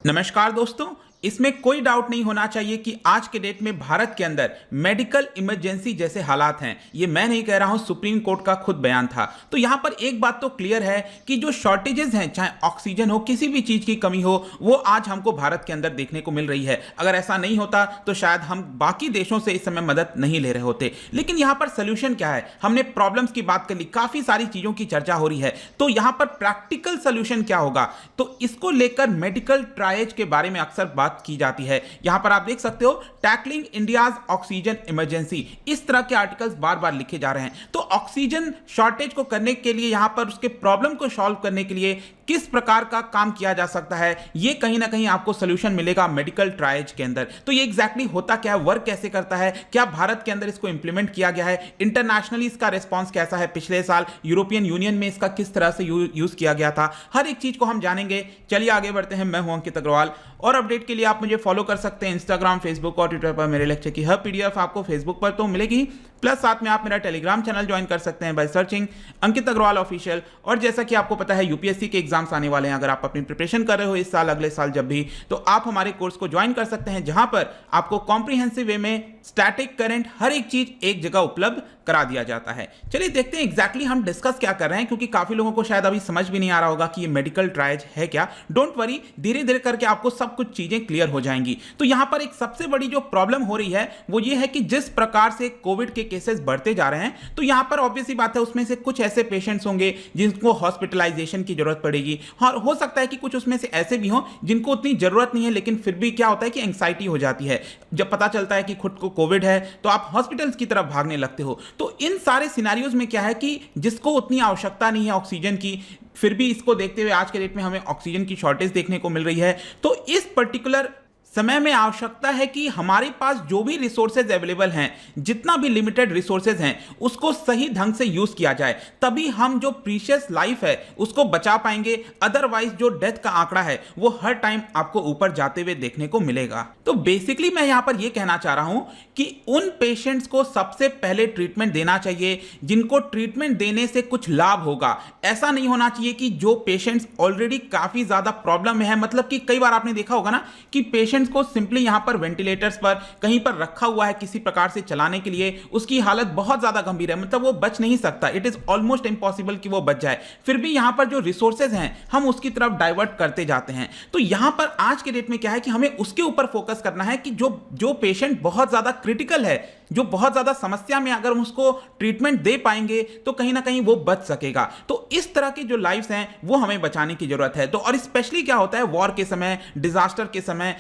नमस्कार दोस्तों, इसमें कोई डाउट नहीं होना चाहिए कि आज के डेट में भारत के अंदर मेडिकल इमरजेंसी जैसे हालात हैं। ये मैं नहीं कह रहा हूं, सुप्रीम कोर्ट का खुद बयान था। तो यहां पर एक बात तो क्लियर है कि जो शॉर्टेजेस हैं, चाहे ऑक्सीजन हो, किसी भी चीज की कमी हो, वो आज हमको भारत के अंदर देखने को मिल रही है। अगर ऐसा नहीं होता तो शायद हम बाकी देशों से इस समय मदद नहीं ले रहे होते। लेकिन यहां पर सोल्यूशन क्या है? हमने प्रॉब्लम्स की बात कर ली, काफी सारी चीजों की चर्चा हो रही है, तो यहां पर प्रैक्टिकल सोल्यूशन क्या होगा? तो इसको लेकर मेडिकल ट्रायज के बारे में अक्सर बात की जाती है। यहां पर आप देख सकते हो, टैकलिंग इंडियाज ऑक्सीजन इमरजेंसी, इस तरह के आर्टिकल्स बार बार लिखे जा रहे हैं। तो ऑक्सीजन शॉर्टेज को करने के लिए, यहां पर उसके प्रॉब्लम को सॉल्व करने के लिए किस प्रकार का काम किया जा सकता है, यह कहीं ना कहीं आपको सोल्यूशन मिलेगा मेडिकल ट्रायज के अंदर। तो ये एग्जैक्टली होता क्या है, वर्क कैसे करता है, क्या भारत के अंदर इसको इंप्लीमेंट किया गया है, इंटरनेशनली इसका रिस्पॉन्स कैसा है, पिछले साल यूरोपियन यूनियन में इसका किस तरह से यूज किया गया था, हर एक चीज को हम जानेंगे। चलिए आगे बढ़ते हैं। मैं हूं अंकित अग्रवाल और अपडेट के लिए आप मुझे फॉलो कर सकते हैं इंस्टाग्राम, फेसबुक और ट्विटर पर। मेरे लेक्चर की हर पीडीएफ आपको फेसबुक पर तो मिलेगी, प्लस साथ में आप मेरा टेलीग्राम चैनल ज्वाइन कर सकते हैं by searching Ankit Agarwal official. और जैसा कि आपको पता है, यूपीएससी के एग्जाम्स आने वाले हैं। अगर आप अपनी प्रिपरेशन कर रहे हो इस साल, अगले साल जब भी, तो आप हमारे कोर्स को ज्वाइन कर सकते हैं, जहां पर आपको कॉम्प्रिहेंसिव वे में स्टैटिक, करंट, हर एक चीज एक जगह उपलब्ध करा दिया जाता है। चलिए देखते हैं एग्जैक्टली हम डिस्कस क्या कर रहे हैं, क्योंकि काफी लोगों को शायद अभी समझ भी नहीं आ रहा होगा कि ये मेडिकल ट्रायज है क्या। डोंट वरी, धीरे धीरे करके आपको सब कुछ चीजें क्लियर हो जाएंगी। तो यहां पर एक सबसे बड़ी जो प्रॉब्लम हो रही है वो ये है कि जिस प्रकार से कोविड के केसेस बढ़ते जा रहे हैं, तो यहां पर ऑब्वियसली बात है, उसमें से कुछ ऐसे पेशेंट्स होंगे जिनको हॉस्पिटलाइजेशन की जरूरत पड़ेगी, और हो सकता है कि कुछ उसमें से ऐसे भी हों जिनको उतनी जरूरत नहीं है, लेकिन फिर भी क्या होता है कि एंग्जाइटी हो जाती है। जब पता चलता है कि खुद को कोविड है तो आप हॉस्पिटल्स की तरफ भागने लगते हो। तो इन सारे सिनेरियोज में क्या है कि जिसको उतनी आवश्यकता नहीं है ऑक्सीजन की, फिर भी इसको देखते हुए आज के डेट में हमें ऑक्सीजन की शॉर्टेज देखने को मिल रही है। तो इस पर्टिकुलर समय में आवश्यकता है कि हमारे पास जो भी रिसोर्सेज अवेलेबल हैं, जितना भी लिमिटेड रिसोर्सेज हैं, उसको सही ढंग से यूज किया जाए, तभी हम जो प्रीशियस लाइफ है उसको बचा पाएंगे। अदरवाइज जो डेथ का आंकड़ा है वो हर टाइम आपको ऊपर जाते हुए देखने को मिलेगा। तो बेसिकली मैं यहां पर यह कहना चाह रहा हूं कि उन पेशेंट्स को सबसे पहले ट्रीटमेंट देना चाहिए जिनको ट्रीटमेंट देने से कुछ लाभ होगा। ऐसा नहीं होना चाहिए कि जो पेशेंट्स ऑलरेडी काफी ज्यादा प्रॉब्लम में है, मतलब कि कई बार आपने देखा होगा ना कि पेशेंट्स को सिंपली यहां पर वेंटिलेटर्स पर कहीं पर रखा हुआ है किसी प्रकार से चलाने के लिए, उसकी हालत बहुत ज्यादा गंभीर है, मतलब वो बच नहीं सकता, इट इज ऑलमोस्ट इंपॉसिबल कि वो बच जाए। फिर भी यहां पर जो रिसोर्सेज हैं हम उसकी तरफ डाइवर्ट करते जाते हैं। तो यहां पर आज के डेट में क्या है कि हमें उसके ऊपर फोकस करना है कि जो पेशेंट बहुत ज्यादा क्रिटिकल है, जो बहुत ज्यादा समस्या में, अगर हम उसको ट्रीटमेंट दे पाएंगे तो कहीं ना कहीं वो बच सकेगा। तो इस तरह की जो लाइफ्स हैं वो हमें बचाने की जरूरत है। तो और स्पेशली क्या होता है, वॉर के समय, डिजास्टर के समय,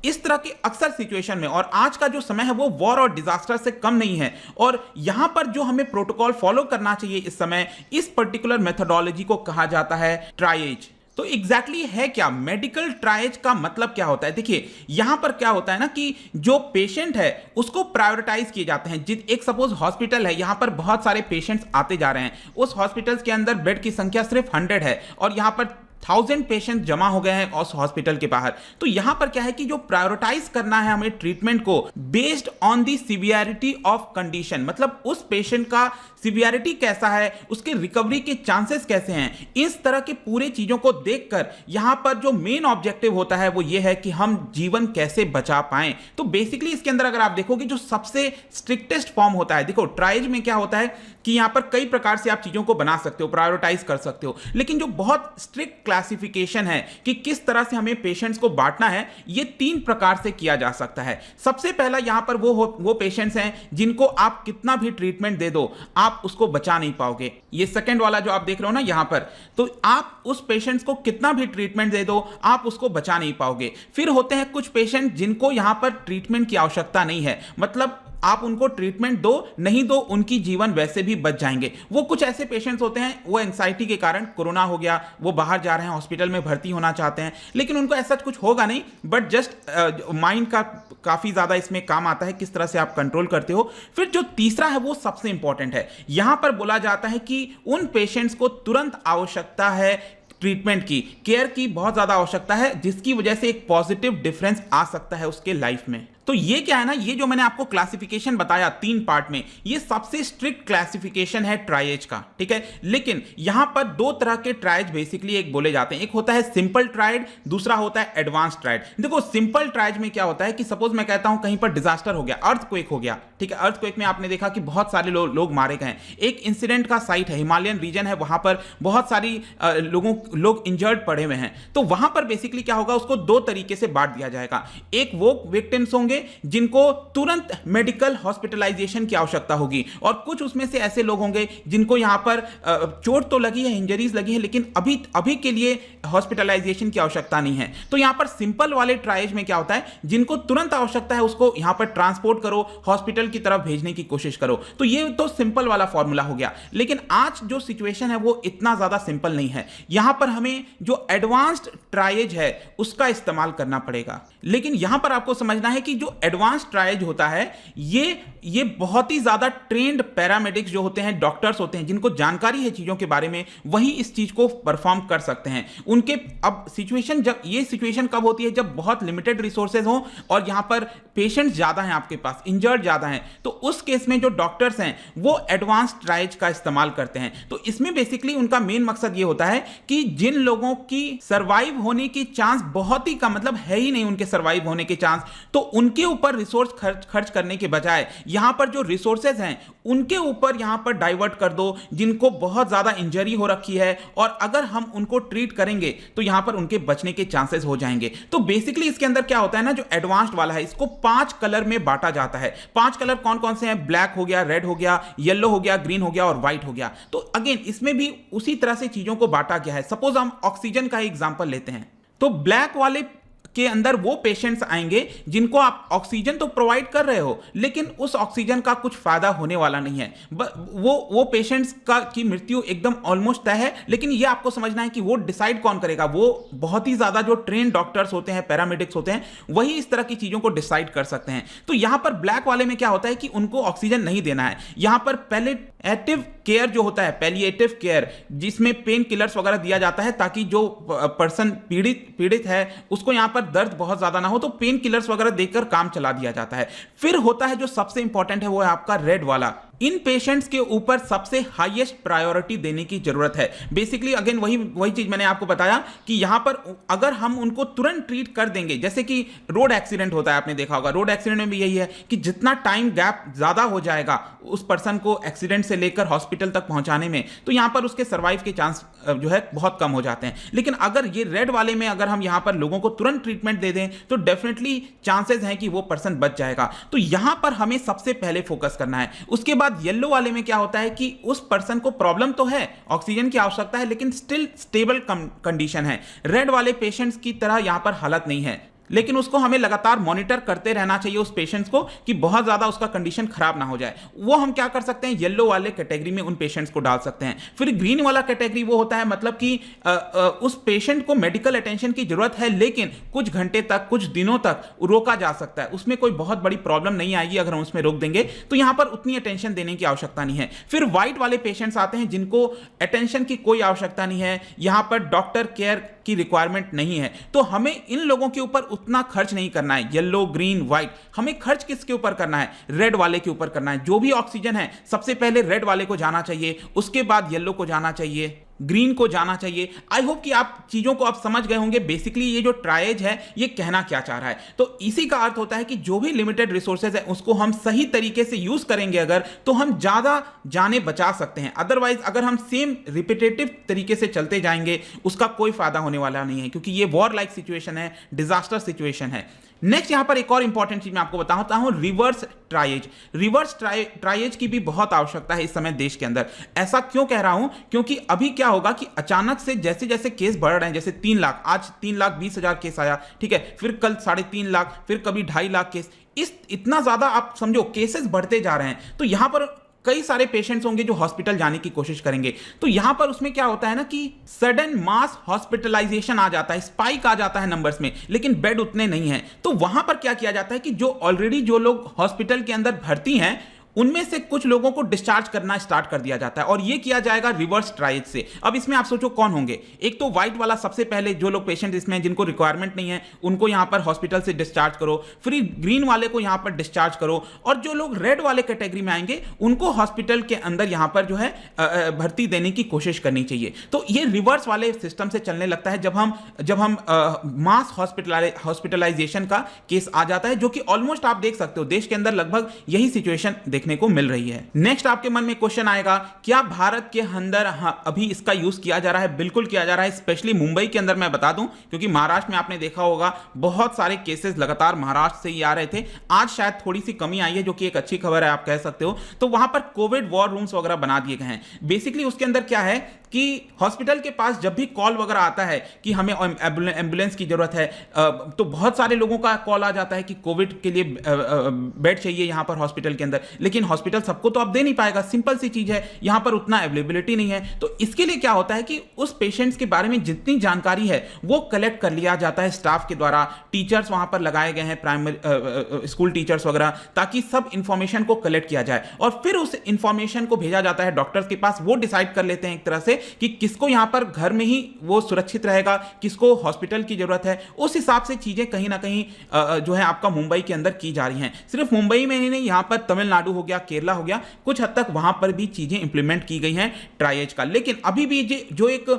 इस तरह के अक्सर सिचुएशन में, और आज का जो समय है वो वॉर और डिजास्टर से कम नहीं है। और यहां पर जो हमें प्रोटोकॉल फॉलो करना चाहिए इस समय, इस पर्टिकुलर मेथोडोलॉजी को कहा जाता है ट्रायज। तो एग्जैक्टली है क्या मेडिकल ट्रायज का मतलब क्या होता है? देखिए यहां पर क्या होता है ना कि जो पेशेंट है उसको प्रायोरिटाइज किए जाते हैं। एक सपोज हॉस्पिटल है, यहां पर बहुत सारे पेशेंट्स आते जा रहे हैं, उस हॉस्पिटल्स के अंदर बेड की संख्या सिर्फ 100 है और यहां पर 1000 पेशेंट जमा हो गए हैं उस हॉस्पिटल के बाहर। तो यहां पर क्या है कि जो प्रायोरिटाइज करना है हमें ट्रीटमेंट को based on the severity of condition, मतलब उस पेशेंट का सिवियरिटी कैसा है, उसके रिकवरी के चांसेस कैसे हैं, इस तरह के पूरे चीजों को देखकर यहां पर जो मेन ऑब्जेक्टिव होता है वो ये है कि हम जीवन कैसे बचा पाएं। तो बेसिकली इसके अंदर अगर आप देखोगे जो सबसे स्ट्रिक्टेस्ट फॉर्म होता है, देखो ट्रायज में क्या होता है कि यहां पर कई प्रकार से आप चीजों को बना सकते हो, प्रायोरिटाइज कर सकते हो, लेकिन जो बहुत स्ट्रिक्ट क्लासिफिकेशन है कि किस तरह से हमें पेशेंट्स को बांटना है, ये 3 प्रकार से किया जा सकता है। सबसे पहला यहां पर वो पेशेंट्स हैं जिनको आप कितना भी ट्रीटमेंट दे दो आप उसको बचा नहीं पाओगे। ये सेकंड वाला जो आप देख रहे हो ना यहां पर, तो आप उस पेशेंट्स को कितना भी ट्रीटमेंट दे दो आप उसको बचा नहीं पाओगे। फिर होते हैं कुछ पेशेंट जिनको यहां पर ट्रीटमेंट की आवश्यकता नहीं है, मतलब आप उनको ट्रीटमेंट दो नहीं दो उनकी जीवन वैसे भी बच जाएंगे। वो कुछ ऐसे पेशेंट्स होते हैं, वो एंग्जाइटी के कारण, कोरोना हो गया, वो बाहर जा रहे हैं, हॉस्पिटल में भर्ती होना चाहते हैं, लेकिन उनको ऐसा कुछ होगा नहीं, बट जस्ट माइंड का काफी ज्यादा इसमें काम आता है किस तरह से आप कंट्रोल करते हो। फिर जो तीसरा है वो सबसे इंपॉर्टेंट है, यहां पर बोला जाता है कि उन पेशेंट्स को तुरंत आवश्यकता है ट्रीटमेंट की, केयर की बहुत ज्यादा आवश्यकता है, जिसकी वजह से एक पॉजिटिव डिफरेंस आ सकता है उसके लाइफ में। तो ये क्या है ना, ये जो मैंने आपको क्लासिफिकेशन बताया 3 पार्ट में, ये सबसे स्ट्रिक्ट क्लासिफिकेशन है ट्रायज का, ठीक है। लेकिन यहां पर 2 तरह के ट्रायज बेसिकली एक बोले जाते हैं, एक होता है सिंपल ट्रायड, दूसरा होता है एडवांस ट्रायड। देखो सिंपल ट्रायज में क्या होता है कि सपोज मैं कहता हूं कहीं पर डिजास्टर हो गया, अर्थक्वेक हो गया, ठीक है। अर्थक्वेक में आपने देखा कि बहुत सारे लोग मारे गए। एक इंसिडेंट का साइट है, हिमालयन रीजन है, वहां पर बहुत सारी लोग इंजर्ड पड़े हुए हैं। तो वहां पर बेसिकली क्या होगा, उसको 2 तरीके से बांट दिया जाएगा। एक वो विक्टिम्स होंगे जिनको तुरंत मेडिकल हॉस्पिटलाइजेशन की आवश्यकता होगी, और कुछ उसमें से ऐसे लोग होंगे जिनको यहां पर चोट तो लगी है, इंजरीज लगी है, लेकिन अभी के लिए हॉस्पिटलाइजेशन की आवश्यकता नहीं है। तो यहां पर सिंपल वाले ट्रायज में क्या होता है, जिनको तुरंत आवश्यकता है उसको यहां पर ट्रांसपोर्ट करो, हॉस्पिटल की तरफ भेजने की कोशिश करो। तो ये तो सिंपल वाला फॉर्मूला हो गया। लेकिन आज जो सिचुएशन है वो इतना ज्यादा सिंपल नहीं है, यहां पर हमें जो एडवांस्ड ट्रायज है उसका इस्तेमाल करना पड़ेगा। लेकिन यहां पर आपको समझना है कि जो एडवांस्ड ट्रायज होता है ये बहुत ही ज्यादा ट्रेंड पैरामेडिक्स जो होते हैं, डॉक्टर्स होते हैं, जिनको जानकारी है चीजों के बारे में, वही इस चीज को परफॉर्म कर सकते हैं। उनके अब सिचुएशन, जब ये सिचुएशन कब होती है, जब बहुत लिमिटेड रिसोर्सेज हो और यहां पर पेशेंट्स ज्यादा हैं, आपके पास इंजर्ड ज्यादा हैं, तो उस केस में जो डॉक्टर्स हैं वो एडवांस्ड ट्रायज का इस्तेमाल करते हैं। तो इसमें बेसिकली उनका मेन मकसद ये होता है कि जिन लोगों की सर्वाइव होने की चांस बहुत ही कम, मतलब है ही नहीं उनके सर्वाइव होने के चांस, तो उनके ऊपर रिसोर्स खर्च करने के बजाय यहां पर जो रिसोर्सेज हैं उनके ऊपर यहां पर डाइवर्ट कर दो, जिनको बहुत ज्यादा इंजरी हो रखी है, और अगर हम उनको ट्रीट करेंगे तो यहां पर उनके बचने के चांसेस हो जाएंगे। तो बेसिकली इसके अंदर क्या होता है ना, जो एडवांस्ड वाला है इसको 5 कलर में बांटा जाता है। 5 कलर कौन कौन से हैं, ब्लैक हो गया, रेड हो गया, येलो हो गया, ग्रीन हो गया और व्हाइट हो गया। तो अगेन इसमें भी उसी तरह से चीजों को बांटा गया है। सपोज हम ऑक्सीजन का एग्जांपल लेते हैं, तो ब्लैक वाले के अंदर वो पेशेंट्स आएंगे जिनको आप ऑक्सीजन तो प्रोवाइड कर रहे हो, लेकिन उस ऑक्सीजन का कुछ फायदा होने वाला नहीं है। वो पेशेंट्स की मृत्यु एकदम ऑलमोस्ट तय है। लेकिन ये आपको समझना है कि वो डिसाइड कौन करेगा, वो बहुत ही ज्यादा जो ट्रेन डॉक्टर्स होते हैं, पैरामेडिक्स होते हैं, वही इस तरह की चीजों को डिसाइड कर सकते हैं। तो यहां पर ब्लैक वाले में क्या होता है कि उनको ऑक्सीजन नहीं देना है। यहां पर पैलिएटिव केयर जो होता है, पैलिएटिव केयर, जिसमें पेन किलर्स वगैरह दिया जाता है ताकि जो पर्सन पीड़ित है उसको यहां पर दर्द बहुत ज्यादा ना हो, तो पेन किलर्स वगैरह देकर काम चला दिया जाता है। फिर होता है जो सबसे इंपॉर्टेंट है, वो है आपका रेड वाला। इन पेशेंट्स के ऊपर सबसे हाईएस्ट प्रायोरिटी देने की जरूरत है। बेसिकली अगेन वही चीज मैंने आपको बताया कि यहां पर अगर हम उनको तुरंत ट्रीट कर देंगे, जैसे कि रोड एक्सीडेंट होता है, आपने देखा होगा, रोड एक्सीडेंट में भी यही है कि जितना टाइम गैप ज्यादा हो जाएगा उस पर्सन को एक्सीडेंट से लेकर हॉस्पिटल तक पहुंचाने में, तो यहां पर उसके सर्वाइव के चांस जो है बहुत कम हो जाते हैं। लेकिन अगर ये रेड वाले में अगर हम यहां पर लोगों को तुरंत ट्रीटमेंट दे दें तो डेफिनेटली चांसेस हैं कि वो पर्सन बच जाएगा। तो यहां पर हमें सबसे पहले फोकस करना है। उसके बाद येलो वाले में क्या होता है कि उस पर्सन को प्रॉब्लम तो है, ऑक्सीजन की आवश्यकता है, लेकिन स्टिल स्टेबल कंडीशन है। रेड वाले पेशेंट्स की तरह यहां पर हालत नहीं है, लेकिन उसको हमें लगातार मॉनिटर करते रहना चाहिए उस पेशेंट्स को कि बहुत ज्यादा उसका कंडीशन खराब ना हो जाए। वो हम क्या कर सकते हैं, येलो वाले कैटेगरी में उन पेशेंट्स को डाल सकते हैं। फिर ग्रीन वाला कैटेगरी वो होता है, मतलब कि उस पेशेंट को मेडिकल अटेंशन की जरूरत है, लेकिन कुछ घंटे तक, कुछ दिनों तक रोका जा सकता है, उसमें कोई बहुत बड़ी प्रॉब्लम नहीं आएगी अगर हम उसमें रोक देंगे, तो यहां पर उतनी अटेंशन देने की आवश्यकता नहीं है। फिर व्हाइट वाले पेशेंट्स आते हैं जिनको अटेंशन की कोई आवश्यकता नहीं है, यहां पर डॉक्टर केयर की रिक्वायरमेंट नहीं है, तो हमें इन लोगों के ऊपर उतना खर्च नहीं करना है। येलो, ग्रीन, व्हाइट, हमें खर्च किसके ऊपर करना है, रेड वाले के ऊपर करना है। जो भी ऑक्सीजन है सबसे पहले रेड वाले को जाना चाहिए, उसके बाद येलो को जाना चाहिए, ग्रीन को जाना चाहिए। आई होप कि आप चीजों को आप समझ गए होंगे बेसिकली ये जो ट्रायज है ये कहना क्या चाह रहा है। तो इसी का अर्थ होता है कि जो भी लिमिटेड रिसोर्सेज है उसको हम सही तरीके से यूज करेंगे अगर, तो हम ज्यादा जाने बचा सकते हैं। अदरवाइज अगर हम सेम रिपीटेटिव तरीके से चलते जाएंगे उसका कोई फायदा होने वाला नहीं है, क्योंकि ये वॉर लाइक सिचुएशन है, डिजास्टर सिचुएशन है। नेक्स्ट यहां पर एक और इंपॉर्टेंट चीज मैं आपको बताता हूं, रिवर्स ट्रायज। रिवर्स ट्रायज की भी बहुत आवश्यकता है इस समय देश के अंदर। ऐसा क्यों कह रहा हूं, क्योंकि अभी क्या होगा कि अचानक से जैसे जैसे केस बढ़ रहे हैं, जैसे 3 लाख, आज 3,20,000 केस आया, ठीक है, फिर कल 3.5 लाख, फिर कभी 2.5 लाख केस, इतना ज्यादा आप समझो केसेस बढ़ते जा रहे हैं। तो यहां पर कई सारे पेशेंट्स होंगे जो हॉस्पिटल जाने की कोशिश करेंगे, तो यहां पर उसमें क्या होता है ना कि सडन मास हॉस्पिटलाइजेशन आ जाता है, स्पाइक आ जाता है नंबर्स में, लेकिन बेड उतने नहीं हैं। तो वहां पर क्या किया जाता है कि जो ऑलरेडी जो लोग हॉस्पिटल के अंदर भर्ती हैं उनमें से कुछ लोगों को डिस्चार्ज करना स्टार्ट कर दिया जाता है और यह किया जाएगा रिवर्स ट्रायज से। अब इसमें आप सोचो कौन होंगे। एक तो व्हाइट वाला सबसे पहले, जो लोग पेशेंट इसमें जिनको रिक्वायरमेंट नहीं है उनको यहां पर हॉस्पिटल से डिस्चार्ज करो, फिर ग्रीन वाले को यहां पर डिस्चार्ज करो, और जो लोग रेड वाले कैटेगरी में आएंगे उनको हॉस्पिटल के अंदर यहां पर जो है भर्ती देने की कोशिश करनी चाहिए। तो ये रिवर्स वाले सिस्टम से चलने लगता है जब हम मास हॉस्पिटलाइजेशन का केस आ जाता है, जो कि ऑलमोस्ट आप देख सकते हो देश के अंदर लगभग यही सिचुएशन देखने को मिल रही है। नेक्स्ट आपके मन में क्वेश्चन आएगा, क्या भारत के अंदर अभी इसका यूज किया जा रहा है? बिल्कुल किया जा रहा है, स्पेशली मुंबई के अंदर मैं बता दूं, क्योंकि महाराष्ट्र में आपने देखा होगा बहुत सारे केसेस लगातार महाराष्ट्र से ही आ रहे थे। आज शायद थोड़ी सी कमी आई है, जो कि एक अच्छी खबर है आप कह सकते हो। तो वहां पर कोविड वॉर रूम्स वगैरह बना दिए गए हैं। बेसिकली उसके अंदर क्या है कि हॉस्पिटल के पास जब भी कॉल वगैरह आता है कि हमें एम्बुलेंस की जरूरत है, तो बहुत सारे लोगों का कॉल आ जाता है कि कोविड के लिए बेड चाहिए यहां पर हॉस्पिटल के अंदर, लेकिन हॉस्पिटल सबको तो अब दे नहीं पाएगा। सिंपल सी चीज है, यहां पर उतना अवेलेबिलिटी नहीं है। तो इसके लिए क्या होता है कि उस पेशेंट्स के बारे में जितनी जानकारी है वो कलेक्ट कर लिया जाता है स्टाफ के द्वारा। टीचर्स वहां पर लगाए गए हैं, प्राइमरी स्कूल टीचर्स वगैरह, ताकि सब इंफॉर्मेशन को कलेक्ट किया जाए और फिर उस इंफॉर्मेशन को भेजा जाता है डॉक्टर्स के पास। वो डिसाइड कर लेते हैं एक तरह से कि किसको यहां पर घर में ही वो सुरक्षित रहेगा, किसको हॉस्पिटल की जरूरत है। उस हिसाब से चीजें कहीं ना कहीं जो है आपका मुंबई के अंदर की जा रही हैं। सिर्फ मुंबई में ही नहीं, यहां पर तमिलनाडु हो गया, केरला हो गया, कुछ हद तक वहां पर भी चीजें इंप्लीमेंट की गई हैं ट्रायज का। लेकिन अभी भी जो एक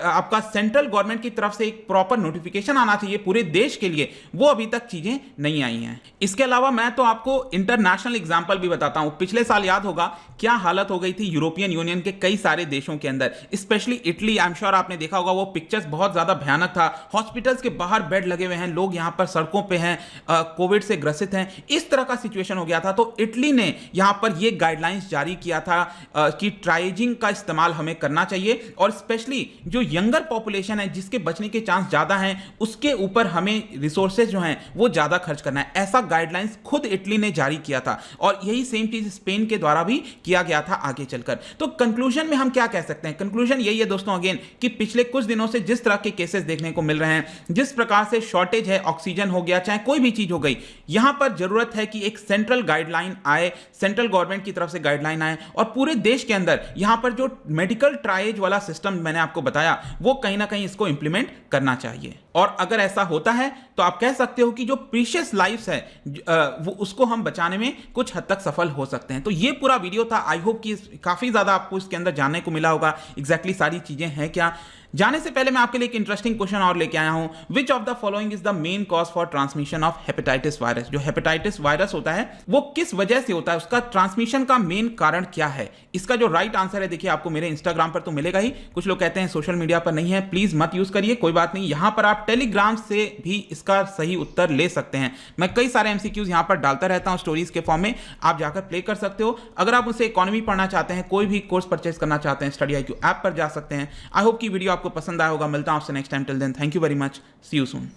आपका सेंट्रल गवर्नमेंट की तरफ से एक प्रॉपर नोटिफिकेशन आना चाहिए पूरे देश के लिए, वो अभी तक चीजें नहीं आई हैं। इसके अलावा मैं तो आपको इंटरनेशनल एग्जांपल भी बताता हूं। पिछले साल याद होगा क्या हालत हो गई थी यूरोपियन यूनियन के कई सारे देशों के अंदर, specially Italy. I am sure आपने देखा होगा, वो पिक्चर्स बहुत ज्यादा भयानक था। हॉस्पिटल्स के बाहर बेड लगे हुए हैं, लोग यहां पर सड़कों पे हैं, कोविड से ग्रसित हैं, इस तरह का सिचुएशन हो गया था। तो इटली ने यहां पर ये गाइडलाइंस जारी किया था कि ट्राइजिंग का इस्तेमाल हमें करना चाहिए, और स्पेशली जो यंगर पॉपुलेशन है जिसके बचने के चांस ज्यादा हैं, उसके ऊपर हमें रिसोर्सेज जो हैं वो ज्यादा खर्च करना है। ऐसा गाइडलाइंस खुद इटली ने जारी किया था, और यही सेम चीज स्पेन के द्वारा भी किया गया था आगे चलकर। तो कंक्लूजन में हम क्या कह सकते हैं? कंक्लूजन यही है दोस्तों अगेन, कि पिछले कुछ दिनों से जिस तरह के केसेस देखने को मिल रहे हैं, जिस प्रकार से शॉर्टेज है, ऑक्सीजन हो गया, चाहे कोई भी चीज हो गई, यहां पर जरूरत है कि एक सेंट्रल गाइडलाइन आए, सेंट्रल गवर्नमेंट की तरफ से गाइडलाइन आए, और पूरे देश के अंदर यहां पर जो मेडिकल ट्रायज वाला सिस्टम मैंने आपको बताया, वो कहीं ना कहीं इसको इंप्लीमेंट करना चाहिए। और अगर ऐसा होता है तो आप कह सकते हो कि जो प्रीशियस लाइफ्स है वो उसको हम बचाने में कुछ हद तक सफल हो सकते हैं। तो ये पूरा वीडियो था। आई होप कि काफी ज्यादा आपको इसके अंदर जानने को मिला होगा एग्जैक्टली सारी चीजें हैं क्या। जाने से पहले मैं आपके लिए एक इंटरेस्टिंग क्वेश्चन और लेके आया हूं। Which of the following is the main cause for transmission of hepatitis virus? जो हेपेटाइटिस वायरस होता है वो किस वजह से होता है, उसका ट्रांसमिशन का मेन कारण क्या है? इसका जो राइट आंसर है, देखिए आपको मेरे इंस्टाग्राम पर तो मिलेगा ही, कुछ लोग कहते हैं सोशल मीडिया पर नहीं है, प्लीज मत यूज करिए, कोई बात नहीं। यहां पर आप टेलीग्राम से भी इसका सही उत्तर ले सकते हैं। मैं कई सारे एमसीक्यूज यहां पर डालता रहता हूं स्टोरीज के फॉर्म में, आप जाकर प्ले कर सकते हो। अगर आप उनसे इकोनॉमी पढ़ना चाहते हैं, कोई भी कोर्स परचेज करना चाहते हैं, स्टडी IQ ऐप पर जा सकते हैं। आई होप की वीडियो आपको पसंद आया होगा। मिलता हूं आपसे next time. Till then, thank you very much, see you soon.